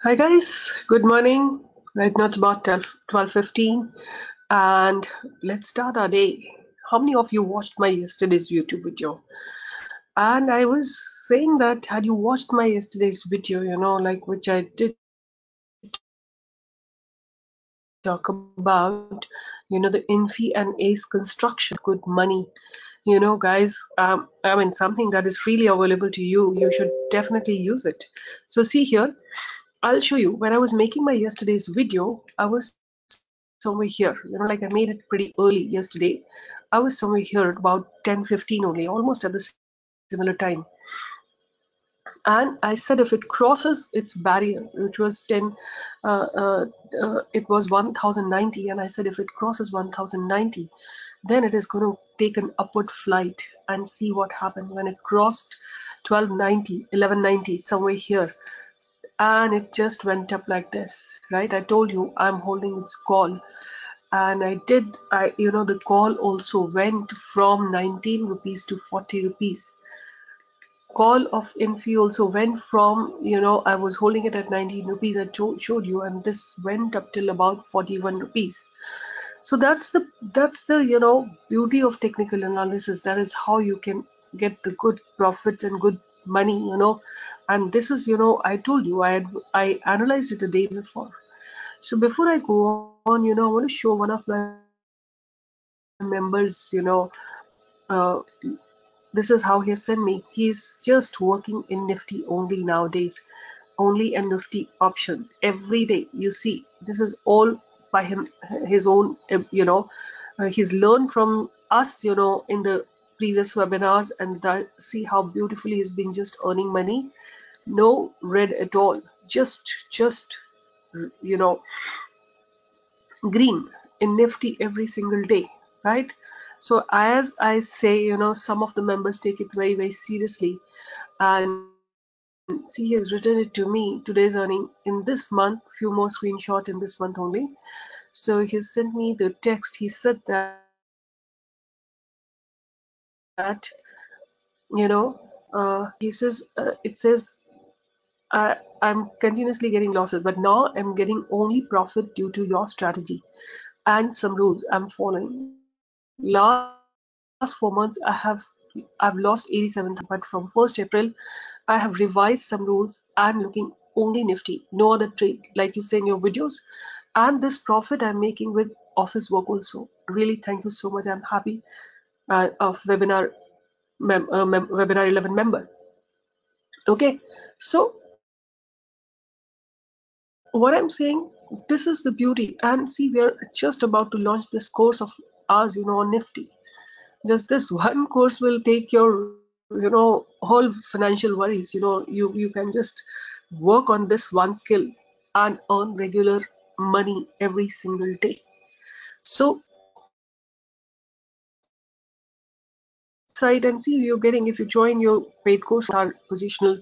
Hi guys, good morning. Right now it's about 12:15 and let's start our day. How many of you watched my yesterday's YouTube video? And I was saying that had you watched my yesterday's video, like which I did talk about, the INFI and ACE construction, good money. Guys, I mean, something that is freely available to you, you should definitely use it. So see here, I'll show you. When I was making my yesterday's video, I was somewhere here, like I made it pretty early yesterday. I was somewhere here at about 10:15 only, almost at the similar time. And I said if it crosses its barrier, which was 10, it was 1090, and I said if it crosses 1090, then it is going to take an upward flight and see what happened when it crossed 1290, 1190, somewhere here. And it just went up like this, right? I told you I'm holding its call, and the call also went from 19 rupees to 40 rupees. Call of INFI also went from, I was holding it at 19 rupees, I showed you, and this went up till about 41 rupees. So that's the beauty of technical analysis. That is how you can get the good profits and good money, and this is, I told you I analyzed it the day before. So before I go on, I want to show one of my members, this is how he has sent me. He's just working in Nifty only nowadays, only in Nifty options every day. You see, this is all by him, his own, he's learned from us, in the previous webinars, and that, see how beautifully he's been just earning money. No red at all, just, green in Nifty every single day, right? So as I say, some of the members take it very, very seriously. And see, he has written it to me, today's earning in this month, few more screenshot in this month only. So he sent me the text. He said that, he says, it says, I'm continuously getting losses, but now I'm getting only profit due to your strategy and some rules I'm following. Last 4 months, I've lost 87,000, but from 1st April, I have revised some rules and looking only Nifty, no other trade, like you say in your videos. And this profit I'm making with office work also. Really, thank you so much. I'm happy of webinar 11 member. Okay, so what I'm saying, this is the beauty. And see, we're just about to launch this course of ours, on Nifty. Just this one course will take your, whole financial worries. You can just work on this one skill and earn regular money every single day. So site and see, you're getting, if you join your paid course, our positional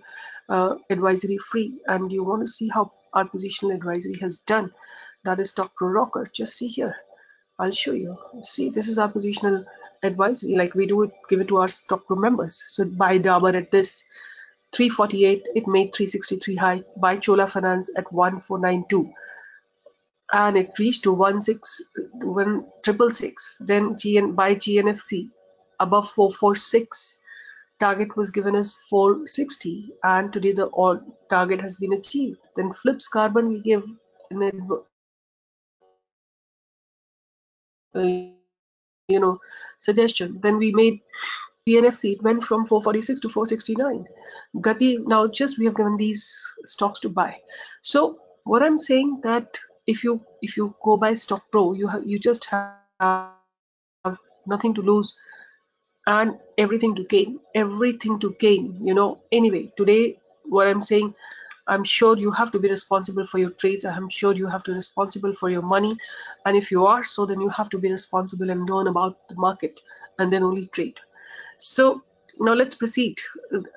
advisory free, and you want to see how our positional advisory has done, that is StockPro Rocker. Just see here, I'll show you. See, this is our positional advisory, like we do it, give it to our StockPro members. So buy Dabur at this 348, it made 363 high. Buy Chola Finance at 1492, and it reached to 1616. Then buy GNFC above 446. Target was given as 460, and today the all target has been achieved. Then Flips Carbon, we give an suggestion. Then we made PNFC, it went from 446 to 469. Gati, now just we have given these stocks to buy. So what I'm saying, that if you go by Stock Pro, you just have nothing to lose and everything to gain. Anyway, today what I'm saying, I'm sure you have to be responsible for your trades. I'm sure you have to be responsible for your money. And if you are so, then you have to be responsible and learn about the market and then only trade. So now let's proceed.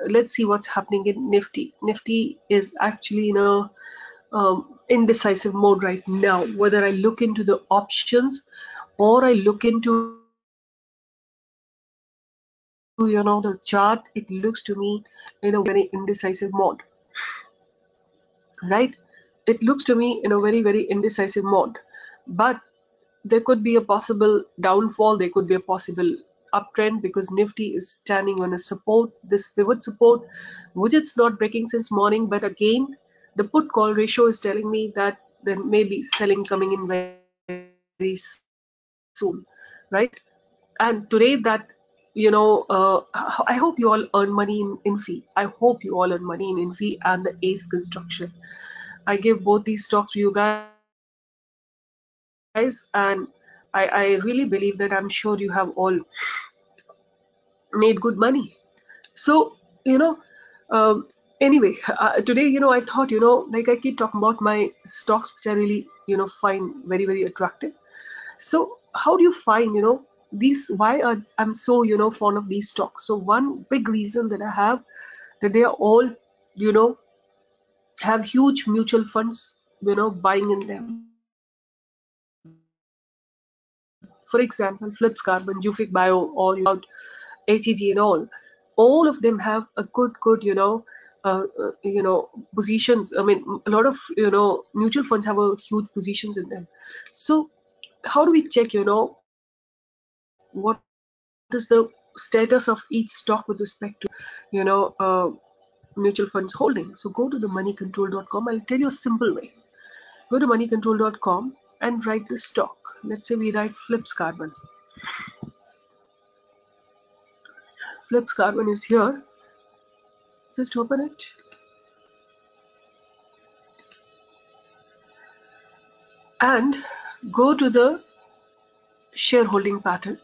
Let's see what's happening in Nifty. Nifty is actually in a indecisive mode right now. Whether I look into the options or I look into the chart, it looks to me in a very indecisive mode, right? it looks to me in a very, very indecisive mode. But there could be a possible downfall, there could be a possible uptrend, because Nifty is standing on a support, this pivot support, which it's not breaking since morning. But again, the put call ratio is telling me that there may be selling coming in very soon, right? And today that, I hope you all earn money in Infi. I hope you all earn money in Infi and the Ace Construction. I give both these stocks to you guys, and I really believe that I'm sure you have all made good money. So, anyway, today, I thought, like I keep talking about my stocks, which I really, find very, very attractive. So how do you find, these, why are I'm so, fond of these stocks? So one big reason that I have, that they are all, you know, have huge mutual funds, buying in them. For example, FlipsCarbon, Jufic Bio, all about HEG and all of them have a good, positions. I mean, a lot of, mutual funds have a huge positions in them. So how do we check, what is the status of each stock with respect to, mutual funds holding? So go to the moneycontrol.com. I'll tell you a simple way. Go to moneycontrol.com and write the stock. Let's say we write FlipsCarbon. FlipsCarbon is here. Just open it. And go to the shareholding pattern.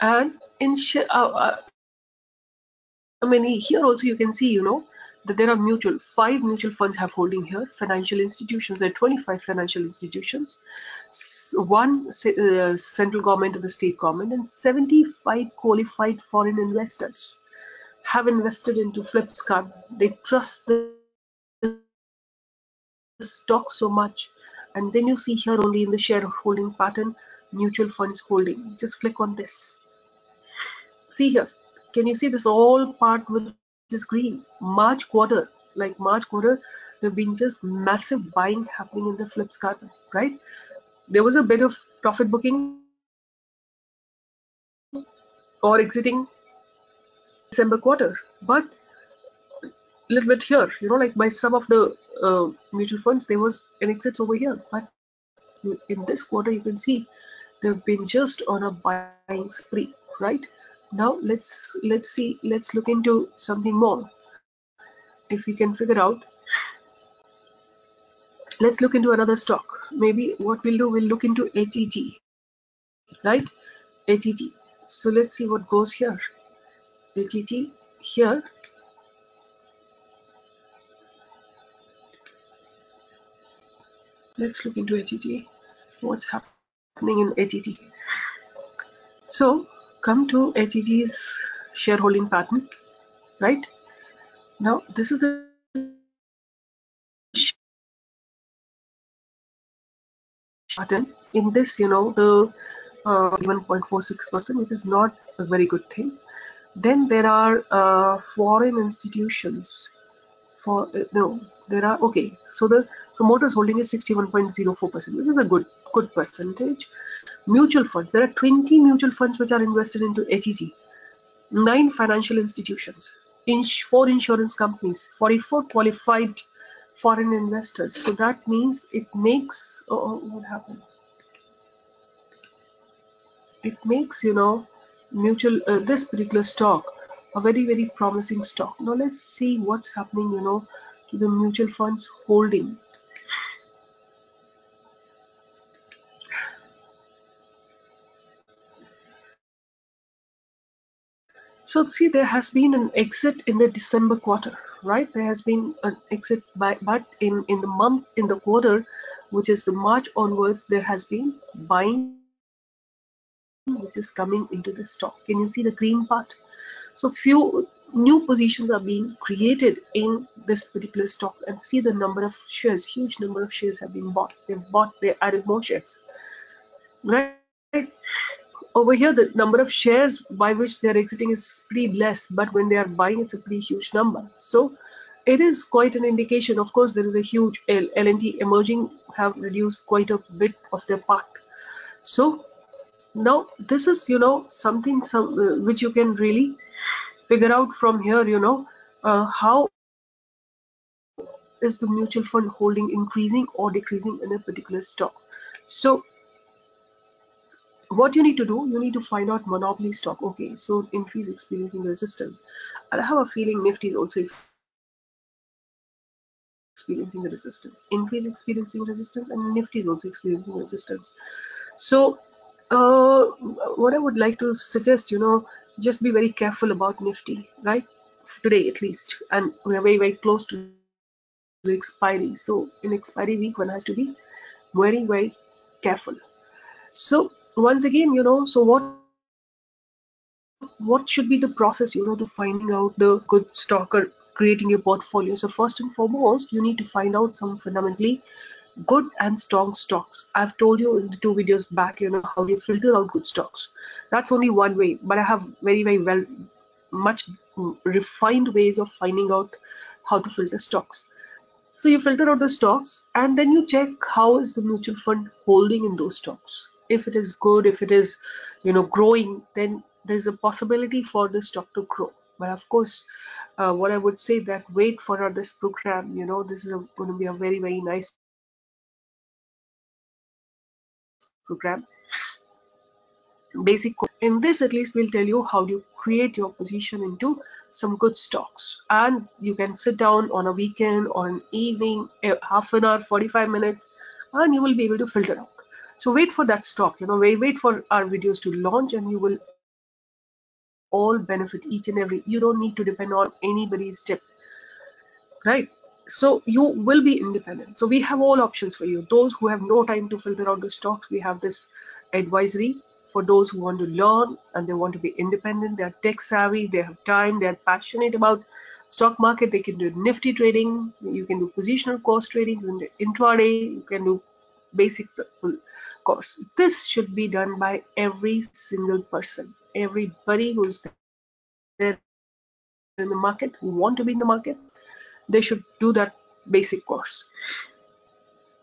And in here also you can see, that there are five mutual funds have holding here. Financial institutions, there are 25 financial institutions, one central government and the state government, and 75 qualified foreign investors have invested into FlipsCarbon. They trust the stock so much. And then you see here only in the shareholding pattern, mutual funds holding. Just click on this. See here. Can you see this all part which is green? March quarter, there have been just massive buying happening in the FlipsCarbon, right? There was a bit of profit booking or exiting in the December quarter, but little bit here, like by some of the mutual funds, there was an exits over here. But in this quarter, you can see they've been just on a buying spree, right? Now let's see, let's look into something more. If we can figure out, let's look into another stock. Maybe what we'll do, we'll look into HEG, right? HEG. So let's see what goes here. HEG here. Let's look into HEG. What's happening in HEG? So come to HEG's shareholding pattern, right? Now this is the shareholding pattern. In this, the 1.46%, which is not a very good thing. Then there are foreign institutions. Okay. So the promoters holding is 61.04%, which is a good percentage. Mutual funds. There are 20 mutual funds which are invested into HEG. 9 financial institutions, 4 insurance companies, 44 qualified foreign investors. So that means it makes, what happened? It makes, mutual, this particular stock a very, very promising stock. Now let's see what's happening, to the mutual funds holding. So see, there has been an exit in the December quarter, right? There has been an exit but in the quarter, which is the March onwards, there has been buying which is coming into the stock. Can you see the green part? So few new positions are being created in this particular stock, and see the number of shares, huge number of shares have been bought. They added more shares, right? Over here, the number of shares by which they are exiting is pretty less, but when they are buying, it's a pretty huge number. So it is quite an indication. Of course, there is a huge L&T emerging have reduced quite a bit of their part. So now this is, something which you can really figure out from here, how is the mutual fund holding increasing or decreasing in a particular stock. So what you need to do, you need to find out monopoly stock. Okay, so Infy is experiencing resistance. I have a feeling Nifty is also experiencing resistance. Infy is experiencing resistance and Nifty is also experiencing resistance. So what I would like to suggest, just be very careful about Nifty, right? Today at least, and we are very, very close to the expiry. So in expiry week, one has to be very, very careful. So once again, so what should be the process, to finding out the good stock or creating your portfolio? So first and foremost, you need to find out some fundamentally good and strong stocks. I've told you in the 2 videos back, how do you filter out good stocks. That's only one way, but I have very, very much refined ways of finding out how to filter stocks. So you filter out the stocks and then you check how is the mutual fund holding in those stocks. If it is good, if it is, growing, then there's a possibility for the stock to grow. But of course, what I would say that wait for this program. This is going to be a very, very nice program. Basic course. In this, at least, we'll tell you how do you create your position into some good stocks, and you can sit down on a weekend or an evening, half an hour, 45 minutes, and you will be able to filter out. So wait for that stock. Wait for our videos to launch, and you will all benefit each and every. You don't need to depend on anybody's tip, right? So you will be independent. So we have all options for you. Those who have no time to filter out the stocks, we have this advisory. For those who want to learn and they want to be independent, they are tech savvy, they have time, they are passionate about stock market, they can do Nifty trading, you can do positional cost trading, you can do intraday, you can do basic course. This should be done by every single person, everybody who's there in the market, who want to be in the market. They should do that basic course.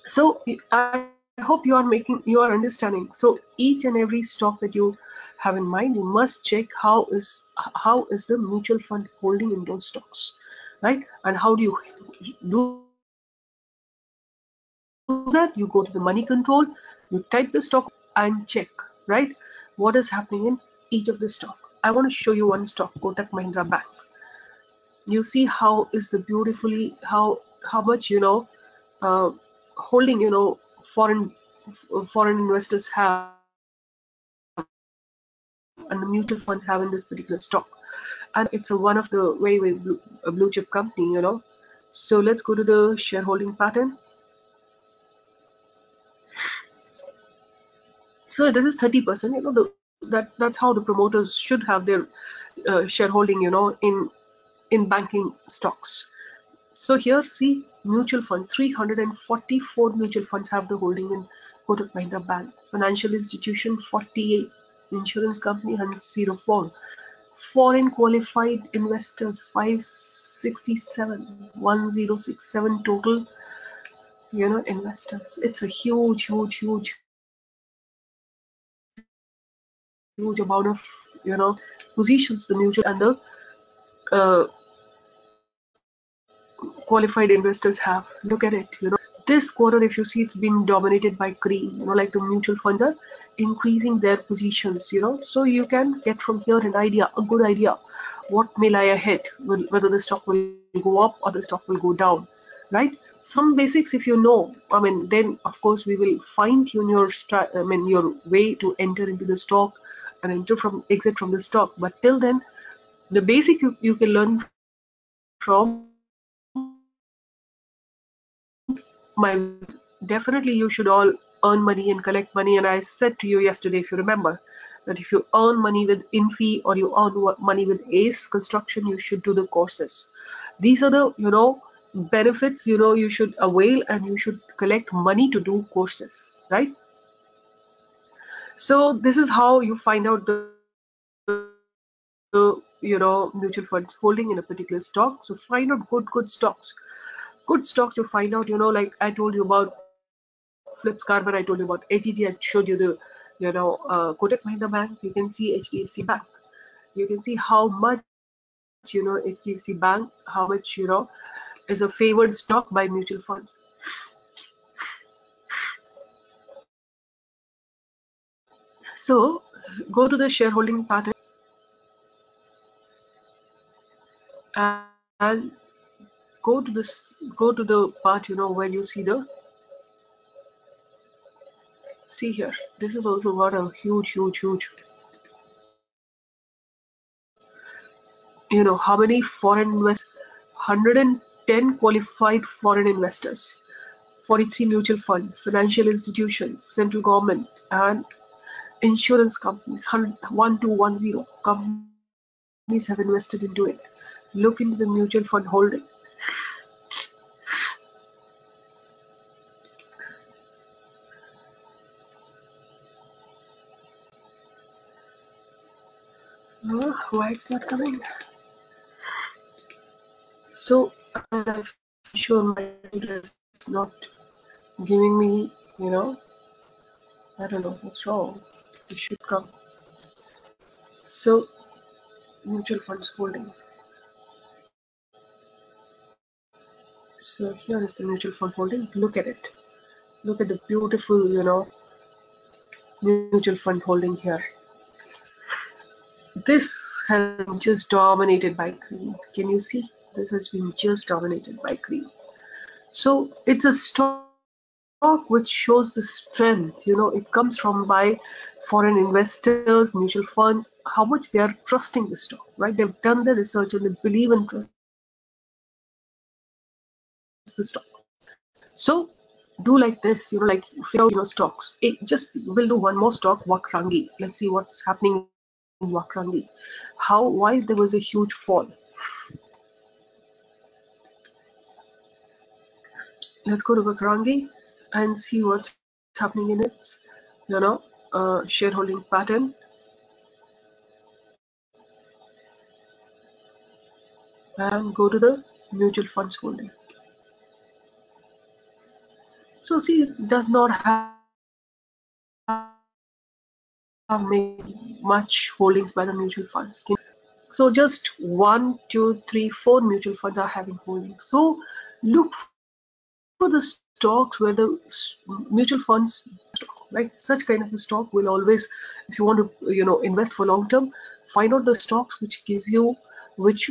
So I hope you are understanding. So each and every stock that you have in mind, you must check how is the mutual fund holding in those stocks, right? And how do you do that? You go to the money control, you type the stock and check, right, what is happening in each of the stock. I want to show you one stock, Kotak Mahindra Bank. You see how is the beautifully how much holding foreign investors have and the mutual funds have in this particular stock. And it's one of the very, very blue chip company. So let's go to the shareholding pattern. So this is 30%. That's how the promoters should have their shareholding, in banking stocks. So here, see, mutual funds. 344 mutual funds have the holding in Kotak Mahindra Bank. Financial institution 48. Insurance company 104. Foreign qualified investors 567. 1067 total. Investors. It's a huge, huge, huge amount of positions the mutual funds and the qualified investors have. Look at it. This quarter, if you see, it's been dominated by green. Like the mutual funds are increasing their positions. So you can get from here an idea, a good idea, what may lie ahead, whether the stock will go up or the stock will go down, right? Some basics, if you know, then of course we will fine tune your way to enter into the stock and exit from the stock. But till then, the basic you can learn from my definitely you should all earn money and collect money. And I said to you yesterday, if you remember, that if you earn money with Infy or you earn money with Ace Construction, you should do the courses. These are the benefits you should avail, and you should collect money to do courses, right? So this is how you find out the mutual funds holding in a particular stock. So find out good stocks. Good stocks to find out, like I told you about Flipkart, when I told you about HEG, I showed you the, Kotak Mahindra Bank. You can see HDFC Bank. You can see how much, HDFC Bank, how much, is a favored stock by mutual funds. So go to the shareholding pattern and go to the part, where you see here. This has also got a huge, how many foreign investors? 110 qualified foreign investors, 43 mutual funds, financial institutions, central government, and insurance companies. 1210 companies have invested into it. Look into the mutual fund holding. Why it's not coming? So I'm sure my computer is not giving me, I don't know what's wrong. It should come. So mutual funds holding. So here is the mutual fund holding. Look at it. Look at the beautiful, mutual fund holding here. This has been just dominated by green. Can you see? This has been just dominated by green. So it's a stock which shows the strength. It comes from by foreign investors, mutual funds, how much they are trusting the stock, right? They've done the research and they believe and trust the stock. So do like this, like figure out, stocks. We'll do one more stock, Wakrangi. Let's see what's happening in Wakrangi. Why there was a huge fall. Let's go to Wakrangi and see what's happening in its, shareholding pattern. And go to the mutual funds holding. So see, it does not have much holdings by the mutual funds. So just 1, 2, 3, 4 mutual funds are having holdings. So look for the stocks where the mutual funds stock, right? Such kind of a stock will always, if you want to invest for long term, find out the stocks which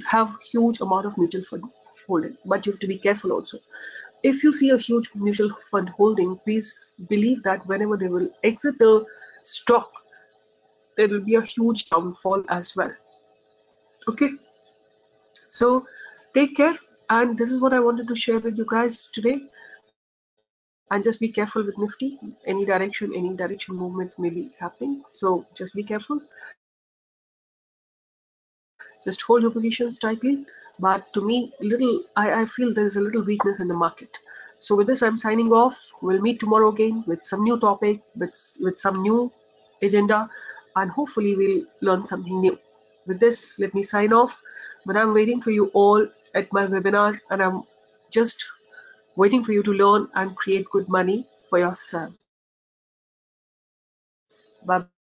have huge amount of mutual fund holding. But you have to be careful also. If you see a huge mutual fund holding, please believe that whenever they will exit the stock, there will be a huge downfall as well. Okay, so take care, and this is what I wanted to share with you guys today. And just be careful with Nifty. Any direction movement may be happening, so just be careful. Just hold your positions tightly. But to me, I feel there is a little weakness in the market. So with this, I'm signing off. We'll meet tomorrow again with some new topic, with some new agenda, and hopefully we'll learn something new. With this, let me sign off. But I'm waiting for you all at my webinar, and I'm just waiting for you to learn and create good money for yourself. Bye-bye.